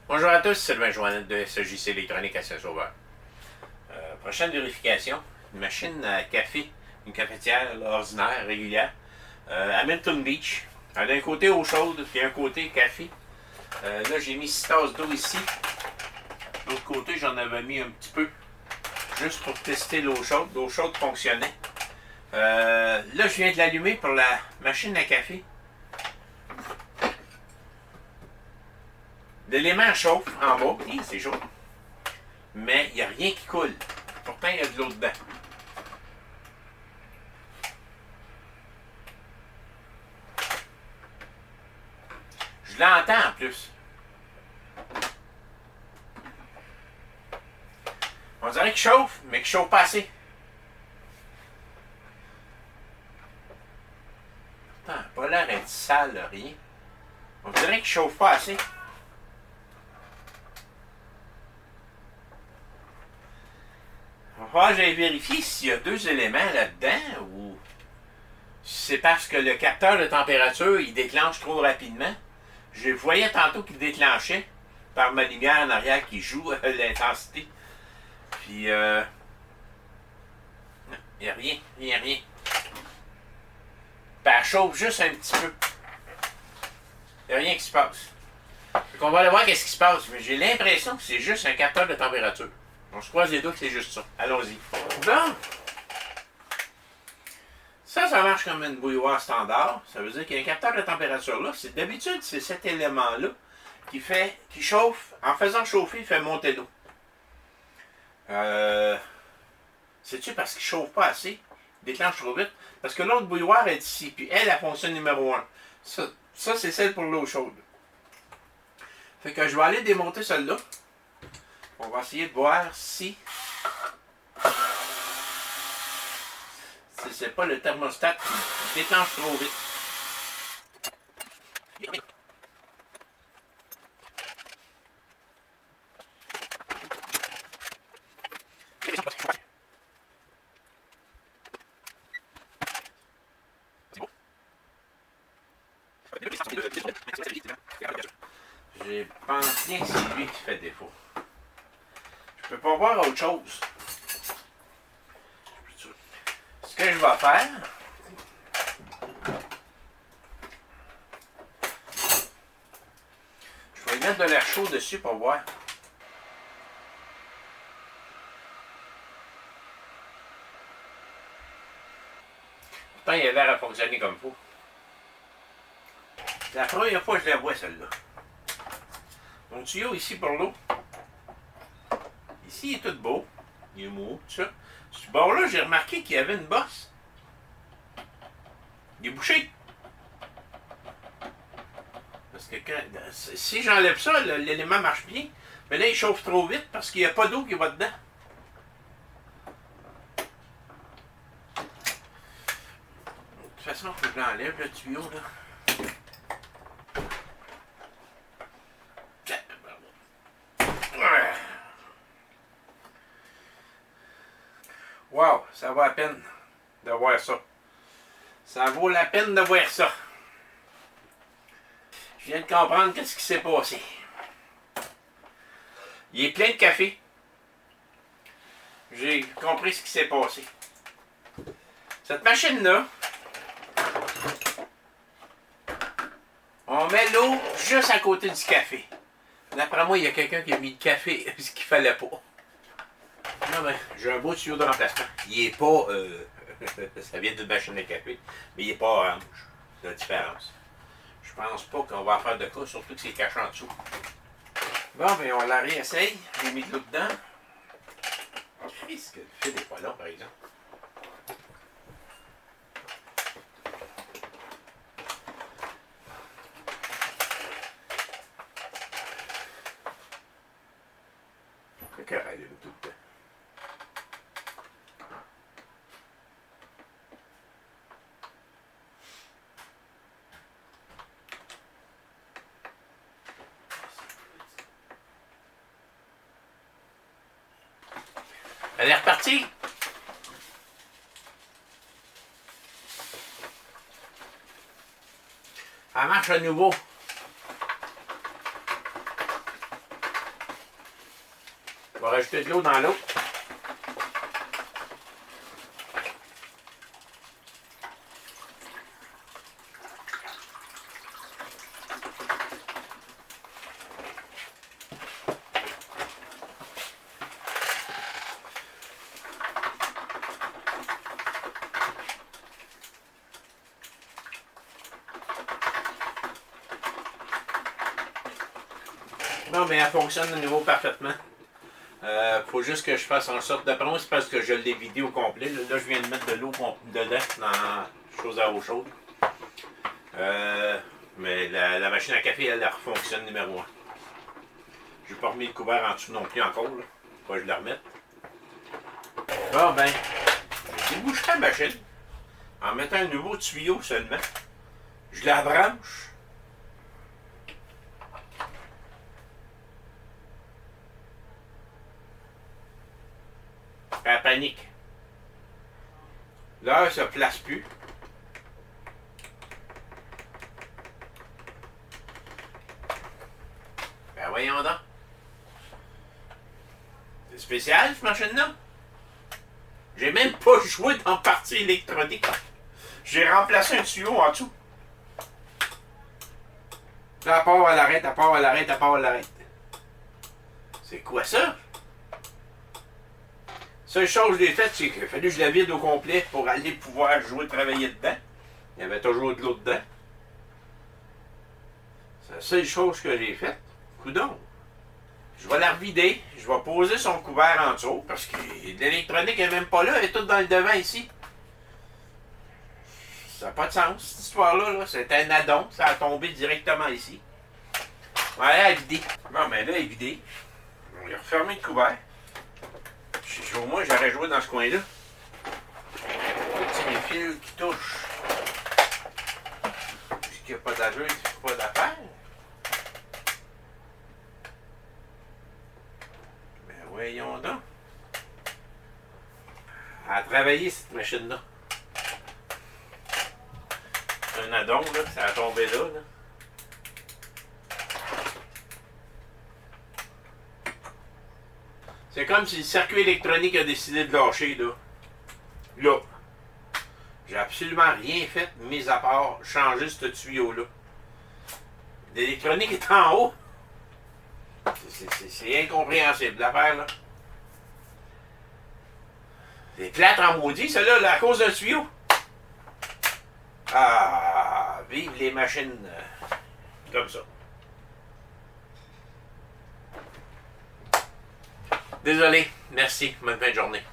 Bonjour à tous, c'est Sylvain Joannette de SJC Électronique à Saint-Sauveur. Prochaine vérification, une machine à café, une cafetière là, ordinaire, régulière, à Milton Beach. D'un côté eau chaude, puis un côté café. Là, j'ai mis 6 tasses d'eau ici. De l'autre côté, j'en avais mis un petit peu, juste pour tester l'eau chaude. L'eau chaude fonctionnait. Là, je viens de l'allumer pour la machine à café. L'élément chauffe en bas, c'est chaud, mais il n'y a rien qui coule. Pourtant, il y a de l'eau dedans. Je l'entends en plus. On dirait qu'il chauffe, mais qu'il chauffe pas assez. Pourtant, pas l'air d'être sale, rien. On dirait qu'il chauffe pas assez. Il va falloir que j'aille vérifier s'il y a deux éléments là-dedans ou si c'est parce que le capteur de température il déclenche trop rapidement. Je voyais tantôt qu'il déclenchait par ma lumière en arrière qui joue l'intensité. Puis, il n'y a rien, rien. Puis elle chauffe juste un petit peu. Il n'y a rien qui se passe. Donc on va aller voir qu'est-ce qui se passe. Mais j'ai l'impression que c'est juste un capteur de température. On se croise les doigts que c'est juste ça. Allons-y. Bon. Ça marche comme une bouilloire standard. Ça veut dire qu'il y a un capteur de température là. D'habitude, c'est cet élément-là qui chauffe. En faisant chauffer, il fait monter l'eau. C'est-tu parce qu'il ne chauffe pas assez? Il déclenche trop vite? Parce que l'autre bouilloire est ici. Puis elle fonctionne numéro 1. Ça c'est celle pour l'eau chaude. Fait que je vais aller démonter celle-là. On va essayer de voir si c'est pas le thermostat qui déclenche trop vite. Je pense bien que c'est lui qui fait défaut. Je peux pas voir autre chose. Ce que je vais faire, je vais mettre de l'air chaud dessus pour voir. Pourtant, il a l'air à fonctionner comme il faut. C'est la première fois que je la vois, celle-là. Mon tuyau ici pour l'eau. Ici, il est tout beau. Il est mou, tout ça. Ce bord-là, j'ai remarqué qu'il y avait une bosse. Il est bouché. Parce que si j'enlève ça, l'élément marche bien. Mais là, il chauffe trop vite parce qu'il n'y a pas d'eau qui va dedans. De toute façon, il faut que je l'enlève, le tuyau, là. Wow, ça vaut la peine de voir ça. Ça vaut la peine de voir ça. Je viens de comprendre qu'est-ce qui s'est passé. Il est plein de café. J'ai compris ce qui s'est passé. Cette machine-là, on met l'eau juste à côté du café. D'après moi, il y a quelqu'un qui a mis le café ce qu'il fallait pas. Non, ben, j'ai un beau tuyau de remplacement. Il est pas... ça vient d'une machine à café, mais il n'est pas orange. C'est la différence. Je pense pas qu'on va en faire de cas, surtout que c'est caché en dessous. Bon, ben on la réessaye. J'ai mis de l'eau dedans. Qu'est-ce que le fil n'est pas long, par exemple? OK. qu'elle allume tout le temps. Elle est repartie. Elle marche à nouveau. On va rajouter de l'eau dans l'eau. Non, mais elle fonctionne de nouveau parfaitement. Faut juste que je fasse en sorte. D'après moi, c'est parce que je l'ai vidé au complet. Là, je viens de mettre de l'eau dedans dans chose à eau chaude. Mais la machine à café, elle fonctionne numéro 1. J'ai pas remis le couvert en dessous non plus encore. Là. Faut que je le remette. Bon ben, j'ai débouché la machine en mettant un nouveau tuyau seulement. Je la branche. Elle panique. Là, elle se place plus. Ben voyons donc. C'est spécial, cette machine-là. J'ai même pas joué dans partie électronique. J'ai remplacé un tuyau en dessous. Là, elle part, elle arrête, elle part, elle arrête, elle part, elle arrête. C'est quoi ça? Seule chose que j'ai faite, c'est qu'il a fallu que je la vide au complet pour aller pouvoir jouer, travailler dedans. Il y avait toujours de l'eau dedans. C'est la seule chose que j'ai faite. Coudonc. Je vais la revider. Je vais poser son couvert en dessous parce que l'électronique n'est même pas là. Elle est toute dans le devant ici. Ça n'a pas de sens, cette histoire-là. Là. C'est un addon. Ça a tombé directement ici. Voilà, elle est vidée. Bon, ben là, elle est vidée. On va refermer le couvert. Au moins, j'aurais joué dans ce coin-là. Les fils qui touchent. Puisqu'il n'y a pas d'allure, il n'y a pas d'affaire. Ben voyons donc. Elle a travaillé cette machine-là. C'est un addon, là. Ça a tombé là. C'est comme si le circuit électronique a décidé de lâcher, là. Là. J'ai absolument rien fait, mis à part changer ce tuyau-là. L'électronique est en haut. C'est incompréhensible, l'affaire, là. C'est plate en maudit, celle-là, là, à cause d'un tuyau. Ah, vive les machines comme ça. Désolé, merci, bonne fin de journée.